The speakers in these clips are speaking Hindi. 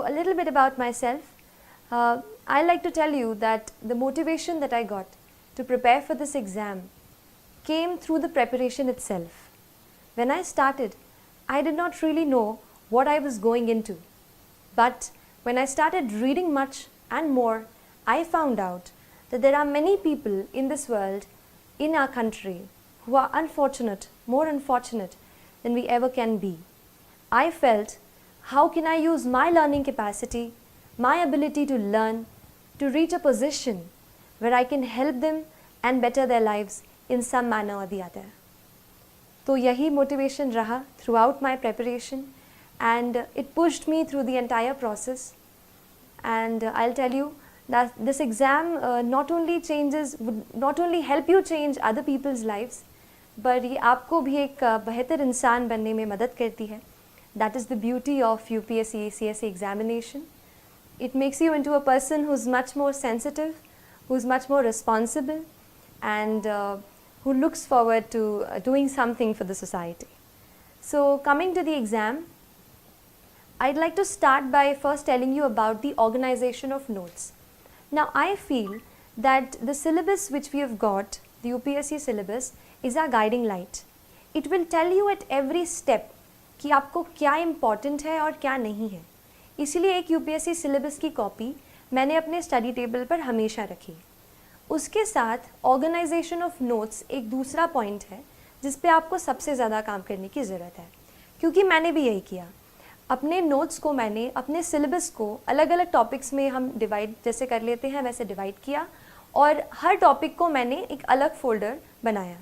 a little bit about myself. I like to tell you that the motivation that I got to prepare for this exam came through the preparation itself. When I started, I did not really know what I was going into. But when I started reading much and more, I found out that there are many people in this world, in our country, who are unfortunate, more unfortunate than we ever can be. I felt, how can I use my learning capacity, my ability to learn, to reach a position where I can help them and better their lives in some manner or the other. तो यही motivation रहा throughout my preparation, and it pushed me through the entire process. And I'll tell you that this exam would not only help you change other people's lives, but ये आपको भी एक बेहतर इंसान बनने में मदद करती है. That is the beauty of UPSC CSE examination. It makes you into a person who's much more sensitive, who's much more responsible, and who looks forward to doing something for the society. So coming to the exam, I'd like to start by first telling you about the organization of notes. Now I feel that the syllabus which we have got, the UPSC syllabus, is our guiding light. It will tell you at every step कि आपको क्या इम्पॉर्टेंट है और क्या नहीं है. इसीलिए एक UPSC सिलेबस की कॉपी मैंने अपने स्टडी टेबल पर हमेशा रखी. उसके साथ ऑर्गेनाइजेशन ऑफ नोट्स एक दूसरा पॉइंट है जिस पे आपको सबसे ज़्यादा काम करने की ज़रूरत है, क्योंकि मैंने भी यही किया. अपने नोट्स को मैंने अपने सिलेबस को अलग अलग टॉपिक्स में हम डिवाइड जैसे कर लेते हैं वैसे डिवाइड किया, और हर टॉपिक को मैंने एक अलग फोल्डर बनाया.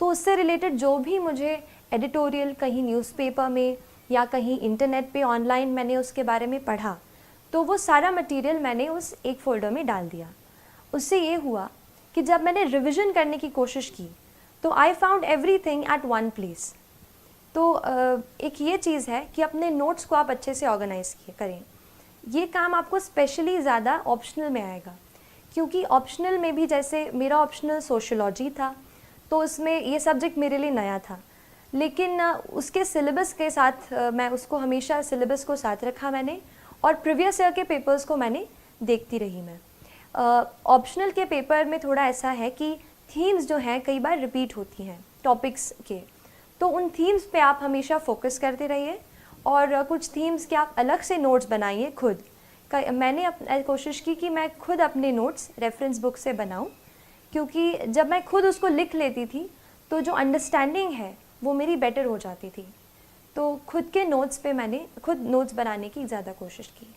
तो उससे रिलेटेड जो भी मुझे एडिटोरियल कहीं न्यूज़पेपर में या कहीं इंटरनेट पे ऑनलाइन मैंने उसके बारे में पढ़ा, तो वो सारा मटेरियल मैंने उस एक फ़ोल्डर में डाल दिया. उससे ये हुआ कि जब मैंने रिवीजन करने की कोशिश की तो I found everything at one place. तो एक ये चीज़ है कि अपने नोट्स को आप अच्छे से ऑर्गेनाइज करें. ये काम आपको स्पेशली ज़्यादा ऑप्शनल में आएगा, क्योंकि ऑप्शनल में भी जैसे मेरा ऑप्शनल सोशियोलॉजी था, तो उसमें ये सब्जेक्ट मेरे लिए नया था, लेकिन उसके सिलेबस के साथ मैं उसको हमेशा सिलेबस को साथ रखा मैंने, और प्रीवियस ईयर के पेपर्स को मैंने देखती रही मैं. ऑप्शनल के पेपर में थोड़ा ऐसा है कि थीम्स जो हैं कई बार रिपीट होती हैं टॉपिक्स के, तो उन थीम्स पे आप हमेशा फोकस करते रहिए, और कुछ थीम्स के आप अलग से नोट्स बनाइए खुद. मैंने कोशिश की कि मैं खुद अपने नोट्स रेफरेंस बुक से बनाऊं, क्योंकि जब मैं खुद उसको लिख लेती थी तो जो अंडरस्टैंडिंग है वो मेरी बेटर हो जाती थी. तो खुद के नोट्स पे मैंने खुद नोट्स बनाने की ज़्यादा कोशिश की.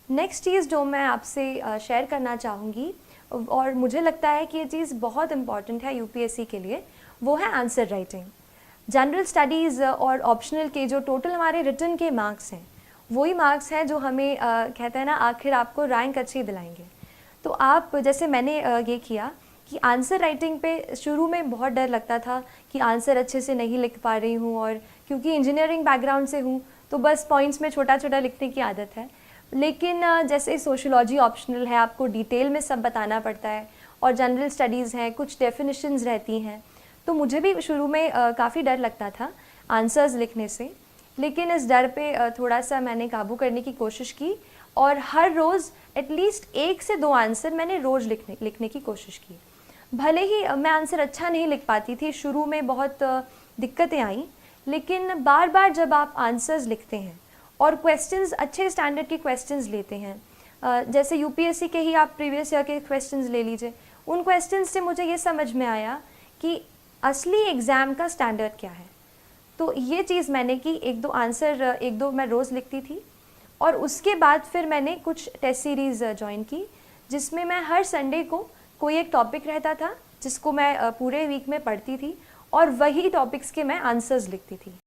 नेक्स्ट चीज़ जो मैं आपसे शेयर करना चाहूँगी, और मुझे लगता है कि ये चीज़ बहुत इम्पॉर्टेंट है UPSC के लिए, वो है आंसर राइटिंग. जनरल स्टडीज़ और ऑप्शनल के जो टोटल हमारे रिटन के मार्क्स हैं, वही मार्क्स हैं जो हमें कहते हैं ना आखिर आपको रैंक अच्छी दिलाएंगे. तो आप जैसे मैंने ये किया कि आंसर राइटिंग पे शुरू में बहुत डर लगता था कि आंसर अच्छे से नहीं लिख पा रही हूँ, और क्योंकि इंजीनियरिंग बैकग्राउंड से हूँ तो बस पॉइंट्स में छोटा छोटा लिखने की आदत है. लेकिन जैसे सोशियोलॉजी ऑप्शनल है, आपको डिटेल में सब बताना पड़ता है, और जनरल स्टडीज़ हैं, कुछ डेफिनेशंस रहती हैं, तो मुझे भी शुरू में काफ़ी डर लगता था आंसर्स लिखने से. लेकिन इस डर पे थोड़ा सा मैंने काबू करने की कोशिश की, और हर रोज़ एटलीस्ट 1 से 2 आंसर मैंने रोज़ लिखने की कोशिश की. भले ही मैं आंसर अच्छा नहीं लिख पाती थी, शुरू में बहुत दिक्कतें आई, लेकिन बार बार जब आप आंसर्स लिखते हैं और क्वेश्चंस अच्छे स्टैंडर्ड के क्वेश्चंस लेते हैं, जैसे UPSC के ही आप प्रीवियस ईयर के क्वेश्चंस ले लीजिए, उन क्वेश्चंस से मुझे ये समझ में आया कि असली एग्ज़ाम का स्टैंडर्ड क्या है. तो ये चीज़ मैंने की, 1-2 मैं रोज़ लिखती थी, और उसके बाद फिर मैंने कुछ टेस्ट सीरीज़ ज्वाइन की, जिसमें मैं हर संडे को कोई एक टॉपिक रहता था जिसको मैं पूरे वीक में पढ़ती थी, और वही टॉपिक्स के मैं आंसर्स लिखती थी.